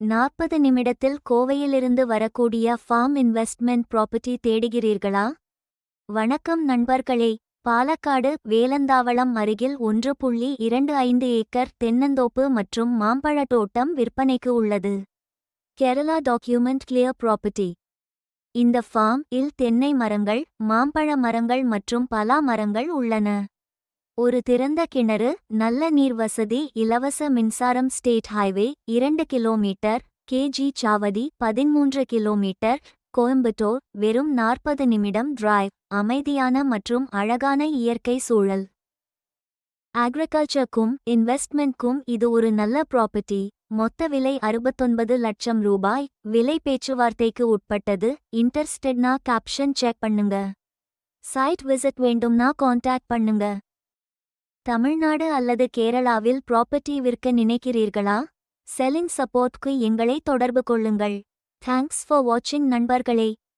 40 நிமிடத்தில் கோவையிலிருந்து வரக்கூடிய ஃபார்ம் இன்வெஸ்ட்மெண்ட் ப்ராப்பர்ட்டி தேடுகிறீர்களா? வணக்கம் நண்பர்களே. பாலக்காடு வேலந்தாவளம் அருகில் 1.25 ஏக்கர் தென்னந்தோப்பு மற்றும் மாம்பழ தோட்டம் விற்பனைக்கு உள்ளது. Kerala document clear property. இந்த ஃபார்ம் இல் தென்னை மரங்கள், மாம்பழ மரங்கள் மற்றும் பலா மரங்கள் உள்ளன. ஒரு திறந்த கிணறு, நல்ல நீர் வசதி, இலவச மின்சாரம், ஸ்டேட் ஹைவே 2 கிலோமீட்டர், கேஜி சாவடி 13 கிலோமீட்டர், கோயம்புத்தூர். வெறும் 40 நிமிடம் டிரைவ். அமைதியான மற்றும் அழகான இயற்கை சூழல். அக்ரிகல்ச்சருக்கும் இன்வெஸ்ட்மெண்ட்க்கும் இது ஒரு நல்ல ப்ராப்பர்ட்டி. மொத்த விலை 69 லட்சம் ரூபாய். விலை பேச்சுவார்த்தைக்கு உட்பட்டது. இன்ட்ரெஸ்டட்னா கேப்ஷன் செக் பண்ணுங்க. சைட் விசிட் வேண்டும்னா கான்டாக்ட் பண்ணுங்க. தமிழ்நாடு அல்லது கேரளாவில் ப்ராப்பர்ட்டி விற்க நினைக்கிறீர்களா? செல்லிங் சப்போர்ட்க்கு எங்களை தொடர்பு கொள்ளுங்கள். தேங்க்ஸ் ஃபார் வாட்சிங் நண்பர்களே.